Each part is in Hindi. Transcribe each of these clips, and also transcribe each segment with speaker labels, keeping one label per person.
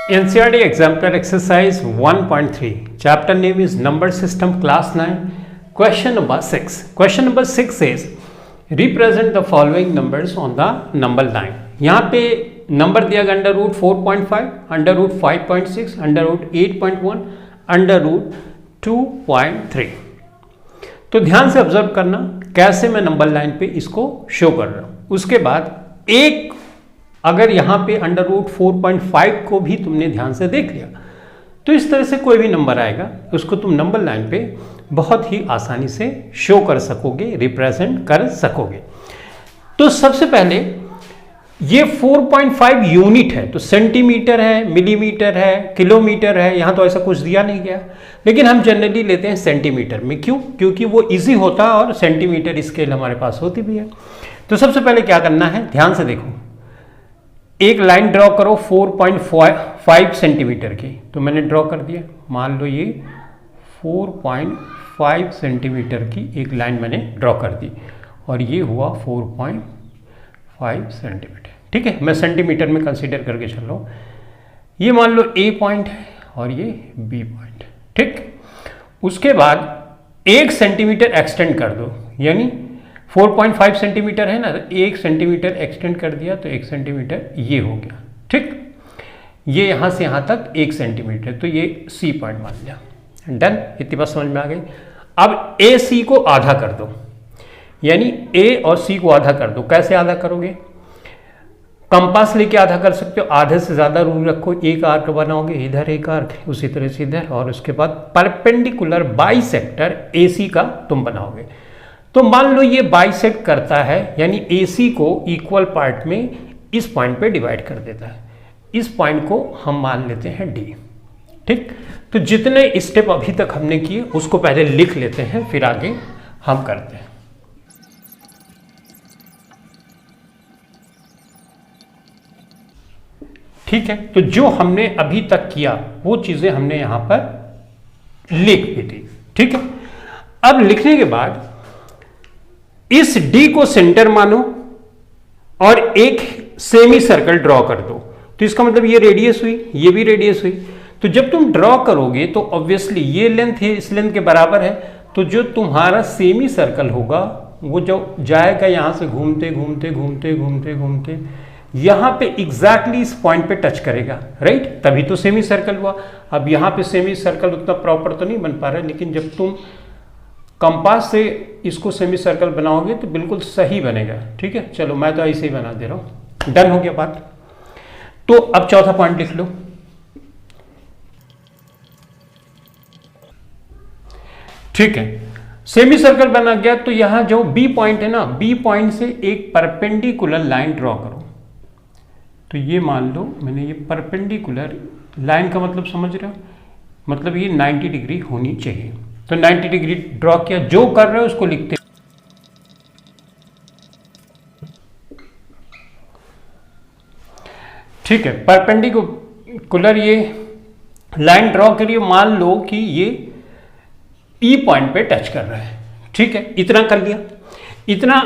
Speaker 1: NCERT Exemplar Exercise 1.3. Chapter name is Number System, Class 9. Question number 6. Question number 6 says, represent the following numbers on the number line. यहाँ पे नंबर दिया गया under root 4.5, under root 5.6, under root 8.1, under root 2.3. तो ध्यान से ऑब्जर्व करना कैसे मैं नंबर लाइन पे इसको शो कर रहा हूँ. उसके बाद एक अगर यहाँ पे अंडर रूट 4.5 को भी तुमने ध्यान से देख लिया तो इस तरह से कोई भी नंबर आएगा उसको तुम नंबर लाइन पे बहुत ही आसानी से शो कर सकोगे, रिप्रेजेंट कर सकोगे. तो सबसे पहले ये 4.5 यूनिट है, तो सेंटीमीटर है, मिलीमीटर है, किलोमीटर है, यहाँ तो ऐसा कुछ दिया नहीं गया, लेकिन हम जनरली लेते हैं सेंटीमीटर में. क्यों? क्योंकि वो इजी होता है और सेंटीमीटर स्केल हमारे पास होती भी है. तो सबसे पहले क्या करना है, ध्यान से देखो, एक लाइन ड्रॉ करो 4.5 सेंटीमीटर की. तो मैंने ड्रॉ कर दिया. मान लो ये 4.5 सेंटीमीटर की एक लाइन मैंने ड्रॉ कर दी और ये हुआ 4.5 सेंटीमीटर. ठीक है, मैं सेंटीमीटर में कंसीडर करके चल रहा हूँ. ये मान लो ए पॉइंट है और ये बी पॉइंट. ठीक, उसके बाद 1 सेंटीमीटर एक्सटेंड कर दो, यानी 4.5 सेंटीमीटर है ना, 1 सेंटीमीटर एक्सटेंड कर दिया तो 1 सेंटीमीटर ये हो गया. ठीक, ये यहाँ से यहाँ तक 1 सेंटीमीटर, तो ये सी पॉइंट मान लिया. डन, इतनी बात समझ में आ गई. अब ए सी को आधा कर दो, यानी ए और सी को आधा कर दो. कैसे आधा करोगे? कंपास लेके आधा कर सकते हो. आधे से ज़्यादा रूल रखो, एक आर्क बनाओगे, इधर एक आर्क, उसी तरह से इधर, और उसके बाद परपेंडिकुलर बाइसेक्टर ए सी का तुम बनाओगे. तो मान लो ये बाइसेक्ट करता है, यानी AC को इक्वल पार्ट में इस पॉइंट पे डिवाइड कर देता है. इस पॉइंट को हम मान लेते हैं D. ठीक, तो जितने स्टेप अभी तक हमने किए उसको पहले लिख लेते हैं, फिर आगे हम करते हैं. ठीक है, तो जो हमने अभी तक किया वो चीजें हमने यहां पर लिख भी दी. ठीक है, अब लिखने के बाद इस D को सेंटर मानो और एक सेमी सर्कल ड्रॉ कर दो. तो इसका मतलब ये रेडियस हुई, ये भी रेडियस हुई. तो जब तुम ड्रॉ करोगे तो ऑब्वियसली ये लेंथ है, इस लेंथ के बराबर है. तो जो तुम्हारा सेमी सर्कल होगा वो जो जाएगा यहां से घूमते घूमते घूमते घूमते घूमते यहां पे एग्जैक्टली इस पॉइंट पे टच करेगा. राइट, तभी तो सेमी सर्कल हुआ. अब यहां पे सेमी सर्कल उतना प्रॉपर तो नहीं बन पा रहा है, लेकिन जब तुम कंपास से इसको सेमी सर्कल बनाओगे तो बिल्कुल सही बनेगा. ठीक है, चलो मैं तो ऐसे ही बना दे रहा हूं. डन हो गया बात. तो अब चौथा पॉइंट लिख लो. ठीक है, सेमी सर्कल बना गया. तो यहां जो बी पॉइंट है ना, बी पॉइंट से एक परपेंडिकुलर लाइन ड्रॉ करो. तो ये मान लो मैंने ये परपेंडिकुलर लाइन का मतलब समझ रहे हो, मतलब ये 90 डिग्री होनी चाहिए. तो 90 डिग्री ड्रॉ किया. जो कर रहे हो उसको लिखते. ठीक है, परपेंडिकुलर ये लाइन ड्रॉ करिए. मान लो कि ये ई पॉइंट पे टच कर रहा है. ठीक है, इतना कर लिया. इतना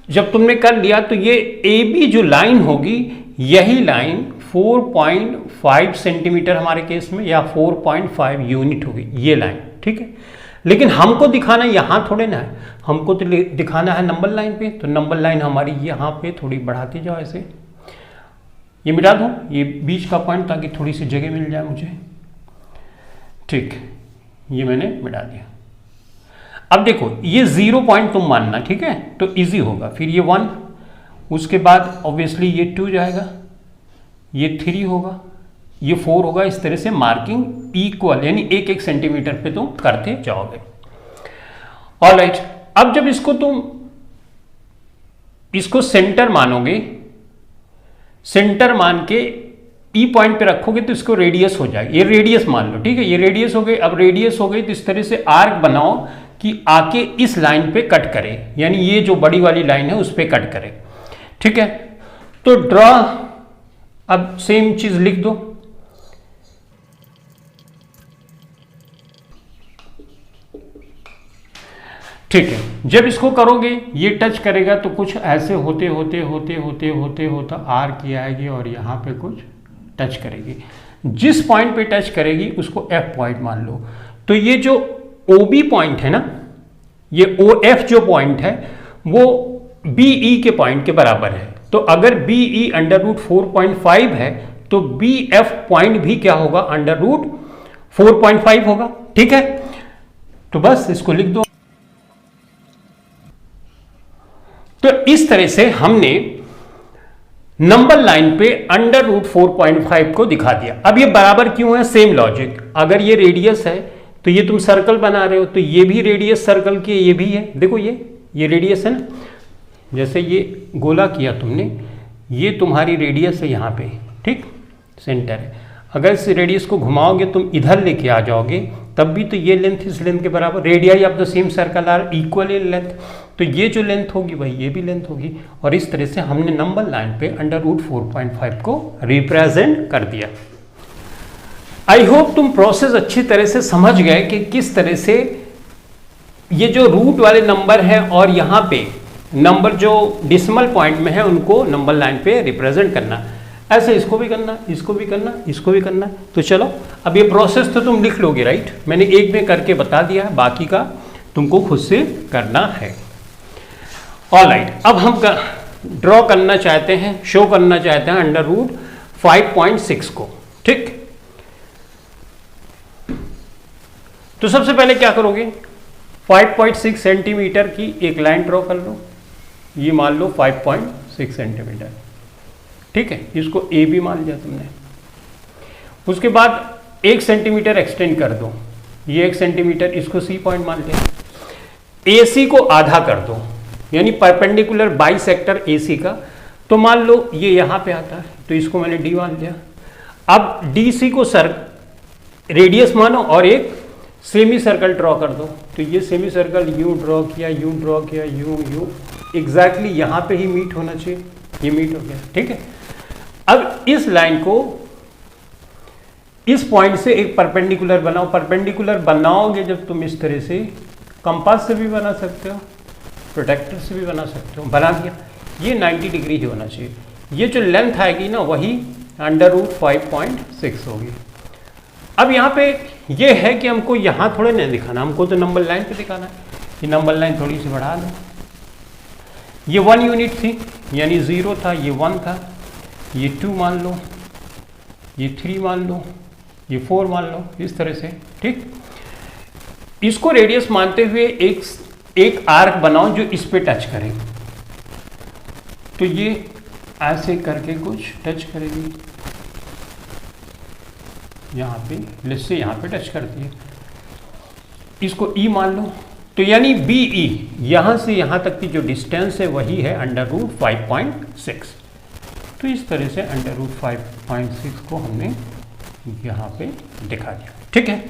Speaker 1: जब तुमने कर लिया तो ये ए बी जो लाइन होगी, यही लाइन 4.5 सेंटीमीटर हमारे केस में, या 4.5 यूनिट होगी ये लाइन. ठीक है, लेकिन हमको दिखाना यहां थोड़े ना है, हमको तो दिखाना है नंबर लाइन पे. तो नंबर लाइन हमारी यहां पे थोड़ी बढ़ाती जाओ ऐसे. ये मिटा दो ये बीच का पॉइंट, ताकि थोड़ी सी जगह मिल जाए मुझे. ठीक, ये मैंने मिटा दिया. अब देखो ये 0 पॉइंट तुम मानना. ठीक है, तो इजी होगा. फिर ये 1, उसके बाद ऑब्वियसली ये 2 जाएगा, ये 3 होगा, ये 4 होगा. इस तरह से मार्किंग इक्वल, यानी 1-1 सेंटीमीटर पे तुम करते जाओगे. ऑलराइट, अब जब इसको तुम इसको सेंटर मानोगे, सेंटर मान के ई पॉइंट पे रखोगे तो इसको रेडियस हो जाएगा. ये रेडियस मान लो. ठीक है, ये रेडियस हो गई. अब रेडियस हो गई तो इस तरह से आर्क बनाओ कि आके इस लाइन पे कट करे, यानी ये जो बड़ी वाली लाइन है उस पे कट करे. ठीक है, तो ड्रॉ. अब सेम चीज लिख दो. ठीक है, जब इसको करोगे ये टच करेगा तो कुछ ऐसे होते होते होते होते होते होता आर्क की आएगी और यहाँ पे कुछ टच करेगी. जिस पॉइंट पे टच करेगी उसको एफ पॉइंट मान लो। तो ये जो ओ बी पॉइंट है ना, ये ओ एफ जो पॉइंट है वो बी ई के पॉइंट के बराबर है। तो अगर बी ई अंडर रूट 4.5 है तो बी एफ पॉइंट भी क्या होगा, अंडर रूट 4.5 होगा। ठीक है, तो बस इसको लिख दो। तो इस तरह से हमने नंबर लाइन पे अंडर रूट 4.5 को दिखा दिया। अब ये बराबर क्यों है, सेम लॉजिक। अगर ये रेडियस है तो ये तुम सर्कल बना रहे हो, तो ये भी रेडियस सर्कल की ये भी है। देखो ये रेडियस है ना, जैसे ये गोला किया तुमने, ये तुम्हारी रेडियस है यहाँ पे, ठीक, सेंटर है। अगर इस रेडियस को घुमाओगे तुम इधर लेके आ जाओगे तब भी तो ये लेंथ इस लेंथ के बराबर, radii of the same circle are equal in length, तो ये जो लेंथ होगी वही ये भी लेंथ होगी। और इस तरह से हमने नंबर लाइन पे अंडर रूट 4.5 को रिप्रेजेंट कर दिया। आई होप तुम प्रोसेस अच्छी तरह से समझ गए कि किस तरह से ये जो रूट वाले नंबर है और यहाँ पे नंबर जो डिसिमल पॉइंट में है उनको नंबर लाइन पे रिप्रेजेंट करना। ऐसे इसको भी करना, इसको भी करना, इसको भी करना। तो चलो अब ये प्रोसेस तो तुम लिख लोगे, राइट। मैंने एक में करके बता दिया है, बाकी का तुमको खुद से करना है। ऑलराइट, अब हम ड्रॉ करना चाहते हैं, शो करना चाहते हैं अंडर रूट 5.6 को, ठीक। तो सबसे पहले क्या करोगे, 5.6 सेंटीमीटर की एक लाइन ड्रॉ कर लो। ये मान लो 5.6 सेंटीमीटर, ठीक है। इसको ए भी मान लिया तुमने। उसके बाद 1 सेंटीमीटर एक्सटेंड कर दो, ये 1 सेंटीमीटर, इसको सी पॉइंट मान लिया। ए सी को आधा कर दो, यानी परपेंडिकुलर बाइसेक्टर ए सी का, तो मान लो ये यहाँ पे आता है, तो इसको मैंने डी मान लिया। अब डी सी को रेडियस मानो और एक सेमी सर्कल ड्रॉ कर दो। तो ये सेमी सर्कल यूं ड्रॉ किया, यूं ड्रॉ किया, यूं एग्जैक्टली यहाँ पे ही मीट होना चाहिए, ये मीट हो गया, ठीक है। अब इस लाइन को इस पॉइंट से एक परपेंडिकुलर बनाओ। परपेंडिकुलर बनाओगे जब तुम इस तरह से, कंपास से भी बना सकते हो, प्रोटेक्टर से भी बना सकते हो, बना दिया। ये 90 डिग्री ही होना चाहिए। ये जो लेंथ आएगी ना वही अंडर रूट 5.6 होगी। अब यहाँ पे ये है कि हमको यहाँ थोड़ा नहीं दिखाना, हमको तो नंबर लाइन पे दिखाना है। ये नंबर लाइन थोड़ी सी बढ़ा दो। ये 1 यूनिट थी, यानी 0 था, ये 1 था, ये 2 मान लो, ये 3 मान लो, ये 4 मान लो, इस तरह से, ठीक। इसको रेडियस मानते हुए एक आर्क बनाओ जो इस पे टच करे। तो ये ऐसे करके कुछ टच करेगी यहाँ पे, लेट्स से यहाँ पे टच करती है। इसको ई मान लो, तो यानी बी ई यहाँ से यहाँ तक की जो डिस्टेंस है वही है अंडर रूट 5.6। तो इस तरह से अंडर रूट 5.6 को हमने यहाँ पे दिखा दिया, ठीक है।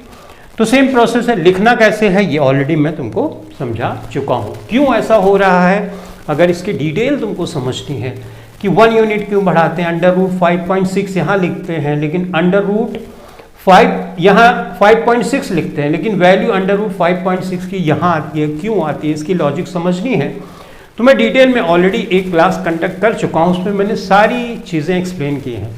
Speaker 1: तो सेम प्रोसेस है। लिखना कैसे है ये ऑलरेडी मैं तुमको समझा चुका हूँ। क्यों ऐसा हो रहा है, अगर इसकी डिटेल तुमको समझनी है कि 1 यूनिट क्यों बढ़ाते हैं, अंडर रूट 5.6 यहाँ लिखते हैं लेकिन अंडर रूट 5 यहाँ 5.6 लिखते हैं, लेकिन वैल्यू अंडर रूट 5.6 की यहाँ आती है, क्यों आती है, इसकी लॉजिक समझनी है तो मैं डिटेल में ऑलरेडी एक क्लास कंडक्ट कर चुका हूँ, उसमें मैंने सारी चीज़ें एक्सप्लेन की हैं।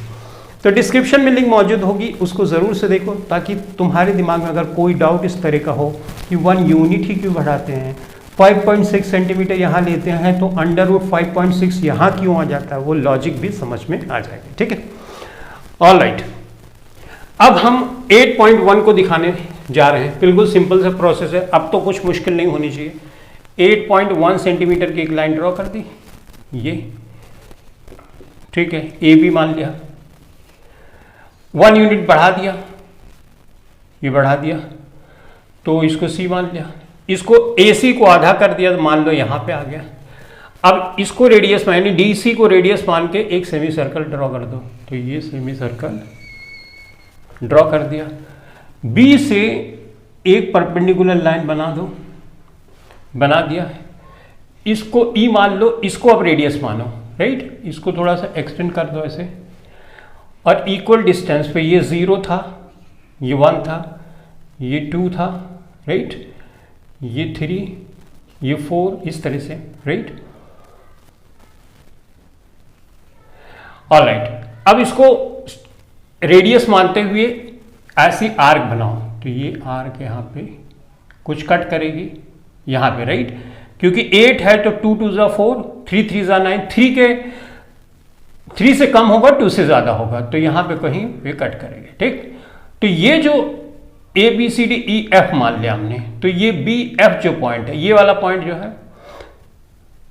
Speaker 1: तो डिस्क्रिप्शन में लिंक मौजूद होगी, उसको ज़रूर से देखो ताकि तुम्हारे दिमाग में अगर कोई डाउट इस तरह का हो कि 1 यूनिट ही क्यों बढ़ाते हैं, 5.6 सेंटीमीटर यहाँ लेते हैं तो अंडर रूट 5.6 यहाँ क्यों आ जाता है, वो लॉजिक भी समझ में आ जाएगी, ठीक है। ऑलराइट, अब हम 8.1 को दिखाने जा रहे हैं। बिल्कुल सिंपल सा प्रोसेस है, अब तो कुछ मुश्किल नहीं होनी चाहिए। 8.1 सेंटीमीटर की एक लाइन ड्रॉ कर दी, ये ठीक है, ए भी मान लिया, 1 यूनिट बढ़ा दिया, ये बढ़ा दिया, तो इसको सी मान लिया, इसको ए सी को आधा कर दिया तो मान लो यहाँ पे आ गया। अब इसको रेडियस यानी डी सी को रेडियस मान के एक सेमी सर्कल ड्रॉ कर दो, तो ये सेमी सर्कल ड्रॉ कर दिया। बी से एक परपेंडिकुलर लाइन बना दो, बना दिया। इसको ई मान लो, इसको अब रेडियस मानो, राइट। इसको थोड़ा सा एक्सटेंड कर दो ऐसे, और इक्वल डिस्टेंस पे ये 0 था, ये 1 था, ये 2 था, राइट, ये 3, ये 4, इस तरह से, राइट। ऑलराइट, अब इसको रेडियस मानते हुए ऐसी आर्क बनाओ, तो ये आर्क यहाँ पे कुछ कट करेगी यहाँ पे, राइट, क्योंकि 8 है तो 2 2 ज़ा 4, 3 3 ज़ा 9, 3 से कम होगा 2 से ज़्यादा होगा, तो यहाँ पे कहीं वे कट करेंगे, ठीक। तो ये जो ABCDEF मान लिया हमने, तो ये BF जो पॉइंट है, ये वाला पॉइंट जो है,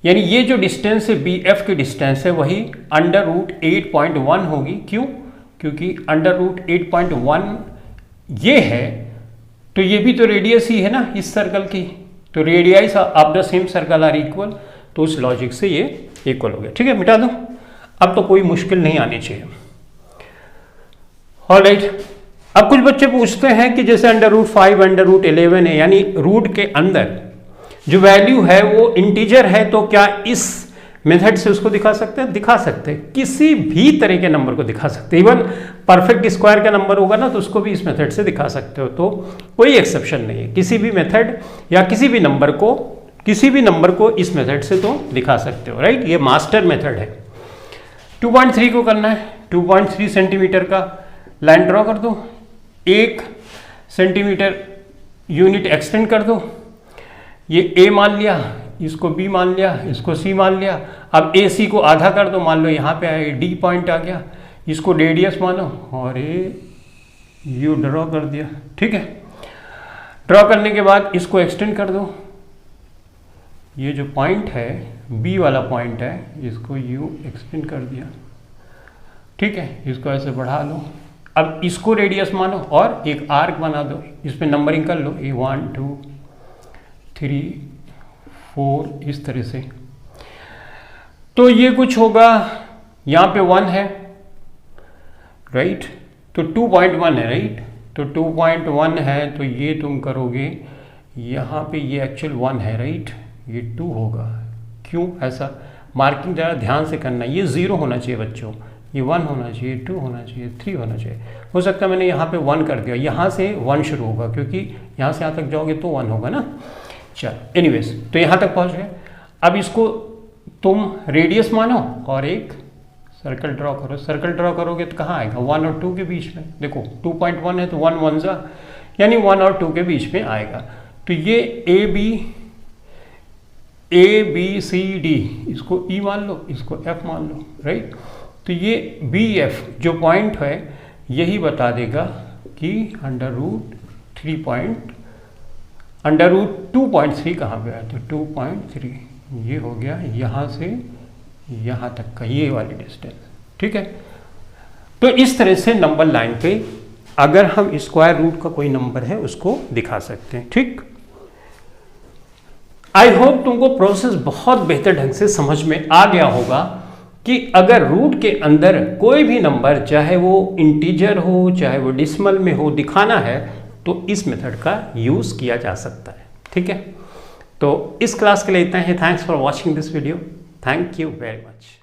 Speaker 1: यानी ये जो डिस्टेंस है BF की डिस्टेंस है वही √8.1 होगी। क्यों? क्योंकि √8.1 ये है, तो ये भी तो रेडियस ही है ना इस सर्कल की, तो radius of the same circle are equal, तो उस लॉजिक से ये इक्वल हो गया, ठीक है, मिटा दो। अब तो कोई मुश्किल नहीं आनी चाहिए। ऑलराइट, अब कुछ बच्चे पूछते हैं कि जैसे √5 √11 है, यानी रूट के अंदर जो वैल्यू है वो इंटीजर है, तो क्या इस मेथड से उसको दिखा सकते हैं? दिखा सकते हैं, किसी भी तरह के नंबर को दिखा सकते हैं। इवन परफेक्ट स्क्वायर का नंबर होगा ना, तो उसको भी इस मेथड से दिखा सकते हो, तो कोई एक्सेप्शन नहीं है। किसी भी मेथड या किसी भी नंबर को इस मेथड से तो दिखा सकते हो, राइट। ये मास्टर मेथड है। 2.3 को करना है, 2.3 सेंटीमीटर का लाइन ड्रॉ कर दो, 1 सेंटीमीटर यूनिट एक्सटेंड कर दो, ये A मान लिया, इसको B मान लिया, इसको C मान लिया। अब AC को आधा कर दो, मान लो यहाँ पे आए D पॉइंट आ गया, इसको रेडियस मानो और यू ड्रॉ कर दिया, ठीक है। ड्रॉ करने के बाद इसको एक्सटेंड कर दो, ये जो पॉइंट है B वाला पॉइंट है, इसको यू एक्सटेंड कर दिया, ठीक है। इसको ऐसे बढ़ा लो, अब इसको रेडियस मानो और एक आर्क बना दो, इस पर नंबरिंग कर लो, 1 2 3 4 इस तरह से। तो ये कुछ होगा, यहाँ पे 1 है, राइट, तो 2.1 है, राइट, तो 2.1 है, तो ये तुम करोगे यहाँ पे, ये एक्चुअल 1 है, राइट, ये 2 होगा। क्यों ऐसा? मार्किंग ज़रा ध्यान से करना, ये 0 होना चाहिए बच्चों, ये 1 होना चाहिए, 2 होना चाहिए, 3 होना चाहिए। हो सकता है मैंने यहाँ पे 1 कर दिया, यहाँ से 1 शुरू होगा, क्योंकि यहाँ से यहाँ तक जाओगे तो 1 होगा ना। चल एनीवेज, तो यहाँ तक पहुँच गए। अब इसको तुम रेडियस मानो और एक सर्कल ड्रॉ करो। सर्कल ड्रॉ करोगे तो कहाँ आएगा? 1 और 2 के बीच में। देखो 2.1 है तो 1 1 जा, यानी 1 और 2 के बीच में आएगा। तो ये A B C D, इसको E मान लो, इसको F मान लो, राइट। तो ये BF जो पॉइंट है यही बता देगा कि √2.3 कहाँ पे आया, तो 2.3 ये हो गया यहाँ से यहाँ तक का ये वाली डिस्टेंस, ठीक है। तो इस तरह से नंबर लाइन पे अगर हम स्क्वायर रूट का कोई नंबर है उसको दिखा सकते हैं, ठीक। आई होप तुमको प्रोसेस बहुत बेहतर ढंग से समझ में आ गया होगा कि अगर रूट के अंदर कोई भी नंबर, चाहे वो इंटीजर हो चाहे वो डेसिमल में हो, दिखाना है तो इस मेथड का यूज़ किया जा सकता है, ठीक है। तो इस क्लास के लिए इतना ही। Thanks for watching this video. Thank you very much.